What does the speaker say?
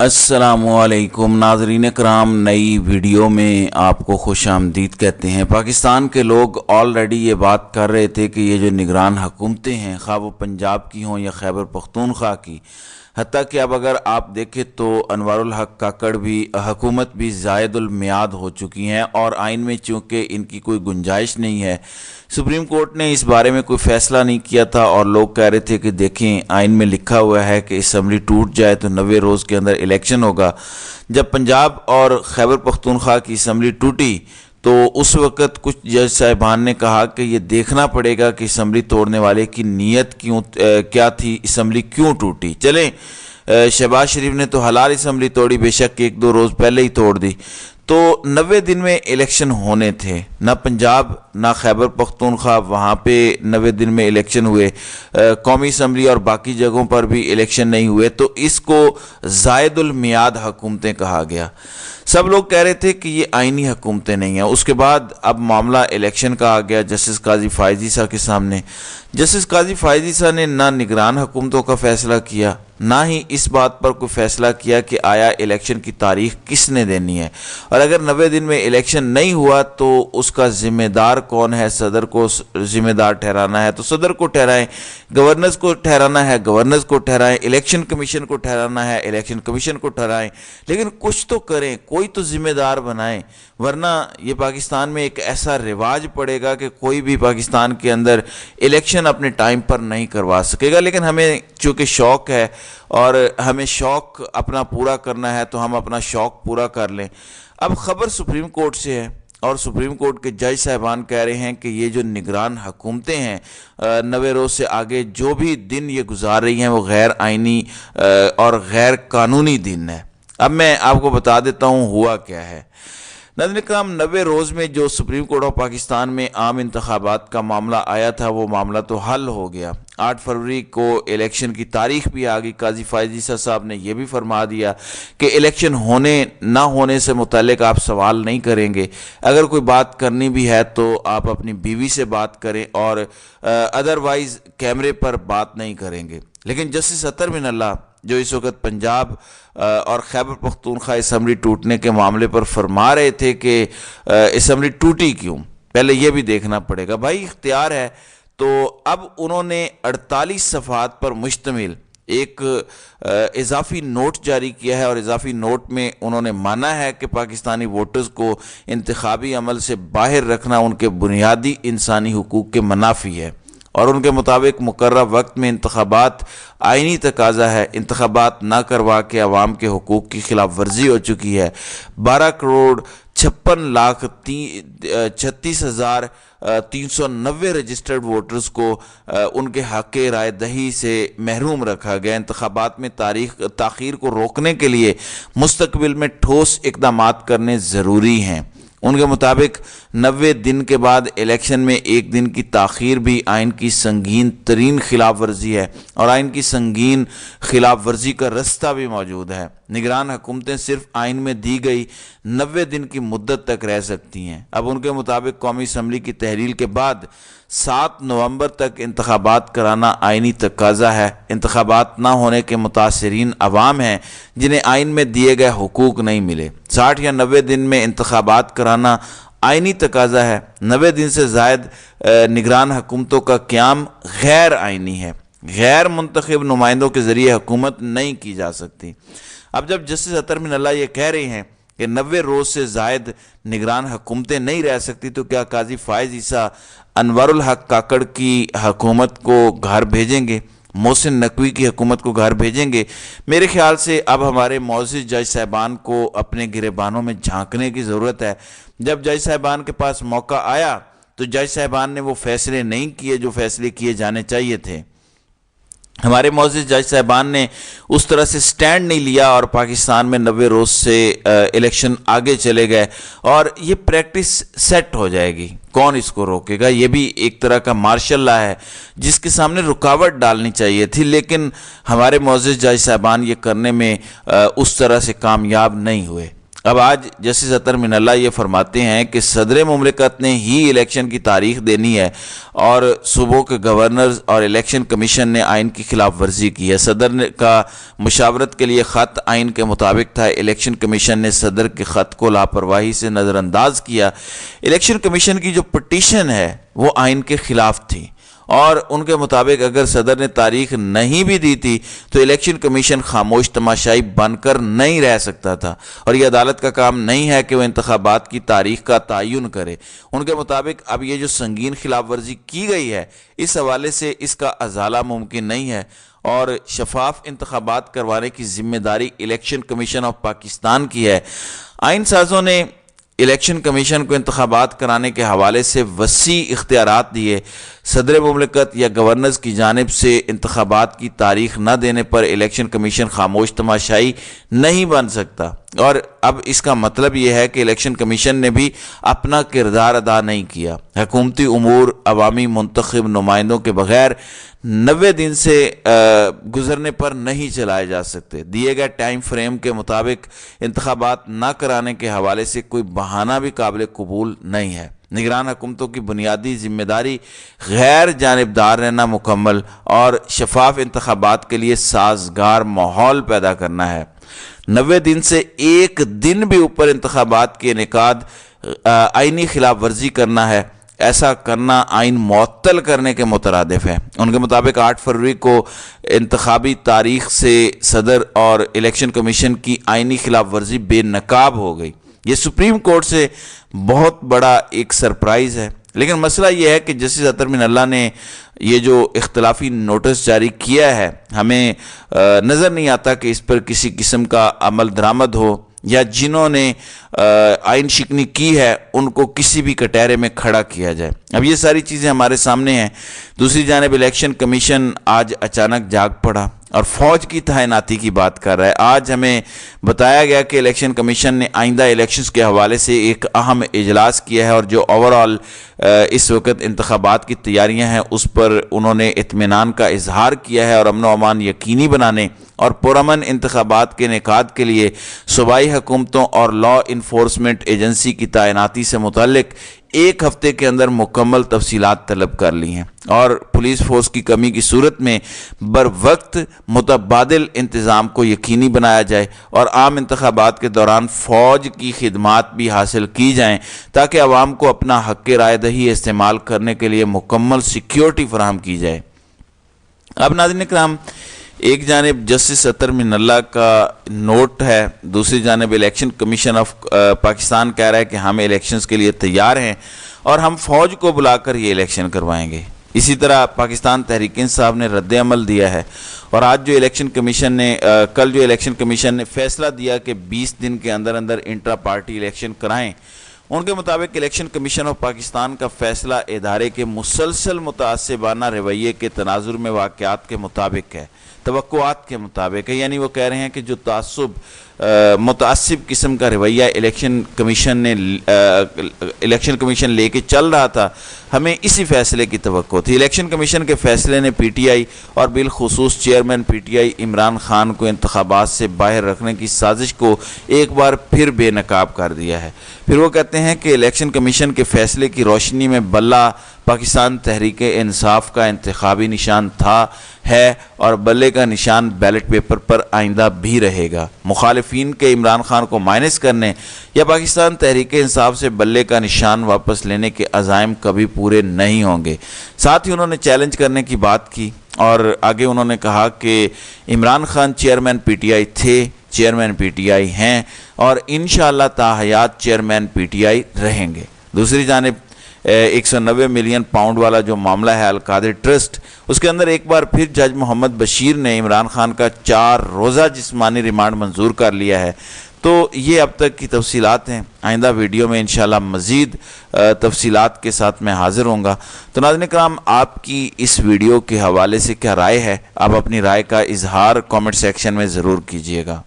अस्सलामुअलैकुम नाज़रीन कराम, नई वीडियो में आपको खुश आमदीद कहते हैं। पाकिस्तान के लोग ऑलरेडी ये बात कर रहे थे कि ये जो निगरान हुकूमतें हैं, खा वो पंजाब की हों या खैबर पख्तूनख्वा की, हत्ता कि अब अगर आप देखें तो अनवारुल हक काकड़ भी हुकूमत भी ज़ायदुल मियाद हो चुकी हैं और आइन में चूँकि इनकी कोई गुंजाइश नहीं है, सुप्रीम कोर्ट ने इस बारे में कोई फ़ैसला नहीं किया था और लोग कह रहे थे कि देखें आइन में लिखा हुआ है कि असम्बली टूट जाए तो 90 रोज़ के अंदर इलेक्शन होगा। जब पंजाब और खैबर पख्तूनख्वा की असम्बली टूटी तो उस वक़्त कुछ जज साहिबान ने कहा कि ये देखना पड़ेगा कि असम्बली तोड़ने वाले की नीयत क्या थी, असम्बली क्यों टूटी। चलें, शहबाज शरीफ ने तो हलाल असम्बली तोड़ी, बेशक 1-2 रोज़ पहले ही तोड़ दी। तो 90 दिन में इलेक्शन होने थे, ना पंजाब ना खैबर पख्तूनख्वा वहाँ पे 90 दिन में इलेक्शन हुए, कौमी असम्बली और बाकी जगहों पर भी इलेक्शन नहीं हुए, तो इसको ज़ायदुल मियाद हुकूमतें कहा गया। सब लोग कह रहे थे कि ये आइनी हुकूमतें नहीं हैं। उसके बाद अब मामला इलेक्शन का आ गया जस्टिस काजी फायज़ ईसा के सामने। जस्टिस काजी फायज़ ईसा ने ना निगरान हुकूमतों का फ़ैसला किया, ना ही इस बात पर कोई फ़ैसला किया कि आया इलेक्शन की तारीख किसने देनी है, और अगर 90 दिन में इलेक्शन नहीं हुआ तो उसका ज़िम्मेदार कौन है। सदर को ज़िम्मेदार ठहराना है तो सदर को ठहराएं, गवर्नर्स को ठहराना है गवर्नर्स को ठहराएं, इलेक्शन कमीशन को ठहराना है इलेक्शन कमीशन को ठहराएं, लेकिन कुछ तो करें, कोई तो ज़िम्मेदार बनाएं, वरना ये पाकिस्तान में एक ऐसा रिवाज पड़ेगा कि कोई भी पाकिस्तान के अंदर इलेक्शन अपने टाइम पर नहीं करवा सकेगा। लेकिन हमें चूँकि शौक़ है और हमें शौक़ अपना पूरा करना है तो हम अपना शौक़ पूरा कर लें। अब ख़बर सुप्रीम कोर्ट से है और सुप्रीम कोर्ट के जज साहिबान कह रहे हैं कि ये जो निगरान हुकूमतें हैं 90 रोज़ से आगे जो भी दिन ये गुजार रही हैं वो गैर आइनी और गैर कानूनी दिन है। अब मैं आपको बता देता हूँ हुआ क्या है। नाज़रीन कराम, 90 रोज़ में जो सुप्रीम कोर्ट ऑफ पाकिस्तान में आम इंतखाबात का मामला आया था वो मामला तो हल हो गया। 8 फरवरी को इलेक्शन की तारीख भी आ गई। काजी फायज़ ईसा साहब ने यह भी फरमा दिया कि इलेक्शन होने ना होने से मुताल्लिक आप सवाल नहीं करेंगे, अगर कोई बात करनी भी है तो आप अपनी बीवी से बात करें और अदरवाइज़ कैमरे पर बात नहीं करेंगे। लेकिन जस्टिस अतर मिनल्लाह जो इस वक्त पंजाब और खैबर पख्तूनख्वा असम्बली टूटने के मामले पर फरमा रहे थे कि असम्बली टूटी क्यों, पहले ये भी देखना पड़ेगा। भाई इख्तियार है तो अब उन्होंने 48 सफ़हात पर मुश्तमिल एक इजाफ़ी नोट जारी किया है और इजाफ़ी नोट में उन्होंने माना है कि पाकिस्तानी वोटर्स को इंतखाबी अमल से बाहर रखना उनके बुनियादी इंसानी हुकूक के मनाफी है और उनके मुताबिक मुकर्रर वक्त में इंतखाबात आइनी तकाजा है। इंतखाबात ना करवा के अवाम के हुकूक की खिलाफ वर्जी हो चुकी है। 12,56,36,390 रजिस्टर्ड वोटर्स को उनके हक़ राय दही से महरूम रखा गया। इंतखाबात में ताख़ीर को रोकने के लिए मुस्तक़बिल में ठोस इक़दामात करने ज़रूरी हैं। उनके मुताबिक 90 दिन के बाद इलेक्शन में 1 दिन की ताख़ीर भी आइन की संगीन तरीन खिलाफ वर्जी है और आइन की संगीन खिलाफ वर्जी का रास्ता भी मौजूद है। निगरान हुकूमतें सिर्फ आइन में दी गई 90 दिन की मुद्दत तक रह सकती हैं। अब उनके मुताबिक कौमी असम्बली की तहलील के बाद 7 नवंबर तक इंतखाबात कराना आइनी तकाजा है। इंतखाबात ना होने के मुतासरीन अवाम हैं जिन्हें आइन में दिए गए हुकूक नहीं मिले। 60 या 90 दिन में इंतखाबात कराना आइनी तकाजा है। 90 दिन से ज़ायद निगरान हुकूमतों का क़याम गैर आइनी है। गैर मुंतखब नुमाइंदों के ज़रिए हुकूमत नहीं की जा सकती। अब जब जस्टिस अतर मिनल्लाह ये कह रहे हैं कि 90 रोज़ से ज़ायद निगरान हुकूमतें नहीं रह सकती, तो क्या काजी फायज़ ईसा अनवारुल हक काकड़ की हुकूमत को घर भेजेंगे, मोहसिन नकवी की हुकूमत को घर भेजेंगे? मेरे ख्याल से अब हमारे मौजूद जज साहिबान को अपने गिरेबानों में झांकने की ज़रूरत है। जब जज साहिबान के पास मौका आया तो जज साहिबान ने वो फ़ैसले नहीं किए जो फ़ैसले किए जाने चाहिए थे। हमारे मौजूद जज साहिबान ने उस तरह से स्टैंड नहीं लिया और पाकिस्तान में 90 रोज़ से इलेक्शन आगे चले गए और ये प्रैक्टिस सेट हो जाएगी। कौन इसको रोकेगा? ये भी एक तरह का मार्शल लॉ है जिसके सामने रुकावट डालनी चाहिए थी, लेकिन हमारे मौजूद जज साहिबान ये करने में उस तरह से कामयाब नहीं हुए। اب آج جسٹس اطہر من اللہ یہ فرماتے ہیں کہ صدر مملکت نے ہی الیکشن کی تاریخ دینی ہے اور صوبوں کے گورنرز اور الیکشن کمیشن نے آئین کی خلاف ورزی کی ہے۔ صدر کا مشاورت کے لیے خط آئین کے مطابق تھا، الیکشن کمیشن نے صدر کے خط کو لاپرواہی سے نظر انداز کیا۔ الیکشن کمیشن کی جو پٹیشن ہے وہ آئین کے خلاف تھی اور ان کے مطابق اگر صدر نے تاریخ نہیں بھی دی تھی تو الیکشن کمیشن خاموش تماشائی بن کر نہیں رہ سکتا تھا، اور یہ عدالت کا کام نہیں ہے کہ وہ انتخابات کی تاریخ کا تعین کرے۔ ان کے مطابق اب یہ جو سنگین خلاف ورزی کی گئی ہے اس حوالے سے اس کا ازالہ ممکن نہیں ہے، اور شفاف انتخابات کروانے کی ذمہ داری الیکشن کمیشن آف پاکستان کی ہے۔ آئین سازوں نے الیکشن کمیشن کو انتخابات کرانے کے حوالے سے وسیع اختیارات دیے۔ صدر مملکت یا گورنرز کی جانب سے انتخابات کی تاریخ نہ دینے پر الیکشن کمیشن خاموش تماشائی نہیں بن سکتا، اور اب اس کا مطلب یہ ہے کہ الیکشن کمیشن نے بھی اپنا کردار ادا نہیں کیا۔ حکومتی امور عوامی منتخب نمائندوں کے بغیر 90 دن سے گزرنے پر نہیں چلائے جا سکتے۔ دیے گئے ٹائم فریم کے مطابق انتخابات نہ کرانے کے حوالے سے کوئی بہانہ بھی قابل قبول نہیں ہے۔ نگران حکومتوں کی بنیادی ذمہ داری غیر جانبدار رہنا، مکمل اور شفاف انتخابات کے لیے سازگار ماحول پیدا کرنا ہے۔ 90 دن سے ایک دن بھی اوپر انتخابات کے انعقاد آئینی خلاف ورزی کرنا ہے۔ ایسا کرنا آئین معطل کرنے کے مترادف ہے۔ ان کے مطابق 8 فروری کو انتخابی تاریخ سے صدر اور الیکشن کمیشن کی آئینی خلاف ورزی بے نقاب ہو گئی۔ یہ سپریم کورٹ سے بہت بڑا ایک سرپرائز ہے، لیکن مسئلہ یہ ہے کہ جسٹس اطہر من اللہ نے یہ جو اختلافی نوٹس جاری کیا ہے ہمیں نظر نہیں آتا کہ اس پر کسی قسم کا عمل درآمد ہو، یا جنہوں نے آئین شکنی کی ہے ان کو کسی بھی کٹہرے میں کھڑا کیا جائے۔ اب یہ ساری چیزیں ہمارے سامنے ہیں۔ دوسری جانب الیکشن کمیشن آج اچانک جاگ پڑا اور فوج کی تعیناتی کی بات کر رہا ہے۔ آج ہمیں بتایا گیا کہ الیکشن کمیشن نے آئندہ الیکشنز کے حوالے سے ایک اہم اجلاس کیا ہے، اور جو اوورآل اس وقت انتخابات کی تیاریاں ہیں اس پر انہوں نے اطمینان کا اظہار کیا ہے، اور امن و امان یقینی بنانے اور پرامن انتخابات کے انعقاد کے لیے صوبائی حکومتوں اور لا انفورسمنٹ ایجنسی کی تعیناتی سے متعلق 1 ہفتے کے اندر مکمل تفصیلات طلب کر لی ہیں، اور پولیس فورس کی کمی کی صورت میں بروقت متبادل انتظام کو یقینی بنایا جائے اور عام انتخابات کے دوران فوج کی خدمات بھی حاصل کی جائیں تاکہ عوام کو اپنا حق رائے دہی استعمال کرنے کے لیے مکمل سیکیورٹی فراہم کی جائے۔ اب ناظرین کرام، ایک جانب جسٹس اطہر من اللہ کا نوٹ ہے، دوسری جانب الیکشن کمیشن آف پاکستان کہہ رہا ہے کہ ہم الیکشنز کے لیے تیار ہیں اور ہم فوج کو بلا کر یہ الیکشن کروائیں گے۔ اسی طرح پاکستان تحریک انصاف نے رد عمل دیا ہے، اور آج جو الیکشن کمیشن نے کل جو الیکشن کمیشن نے فیصلہ دیا کہ 20 دن کے اندر انٹرا پارٹی الیکشن کرائیں، ان کے مطابق الیکشن کمیشن آف پاکستان کا فیصلہ ادارے کے مسلسل متعصبانہ رویے کے تناظر میں واقعات کے مطابق ہے، توقعات کے مطابق ہے۔ یعنی وہ کہہ رہے ہیں کہ جو متعصب قسم کا رویہ الیکشن کمیشن لے کے چل رہا تھا، ہمیں اسی فیصلے کی توقع تھی۔ الیکشن کمیشن کے فیصلے نے پی ٹی آئی اور بالخصوص chairman P T I Imran Khan کو انتخابات سے باہر رکھنے کی سازش کو ایک بار پھر بے نقاب کر دیا ہے۔ پھر وہ کہتے ہیں کہ الیکشن کمیشن کے فیصلے کی روشنی میں بلہ پاکستان تحریک انصاف کا انتخابی نشان تھا، ہے، اور بلے کا نشان بیلٹ پیپر پر آئندہ بھی رہے گا۔ مخالفین کے عمران خان کو مائنس کرنے یا پاکستان تحریک انصاف سے بلے کا نشان واپس لینے کے عزائم کبھی پورے نہیں ہوں گے۔ ساتھ ہی انہوں نے چیلنج کرنے کی بات کی، اور آگے انہوں نے کہا کہ Imran Khan chairman P T I تھے، چیئرمین پی ٹی آئی ہیں، اور انشاءاللہ تا حیات چیئرمین پی ٹی آئی رہیں گے۔ دوسری جانب 190 ملین پاؤنڈ والا جو معاملہ ہے القادر ٹرسٹ، اس کے اندر ایک بار پھر جج محمد بشیر نے عمران خان کا 4 روزہ جسمانی ریمانڈ منظور کر لیا ہے۔ تو یہ اب تک کی تفصیلات ہیں، آئندہ ویڈیو میں انشاءاللہ مزید تفصیلات کے ساتھ میں حاضر ہوں گا۔ تو ناظرین کرام، آپ کی اس ویڈیو کے حوالے سے کیا رائے ہے؟ آپ اپنی رائے کا اظہار کامنٹ سیکشن میں ضرور کیجیے گا۔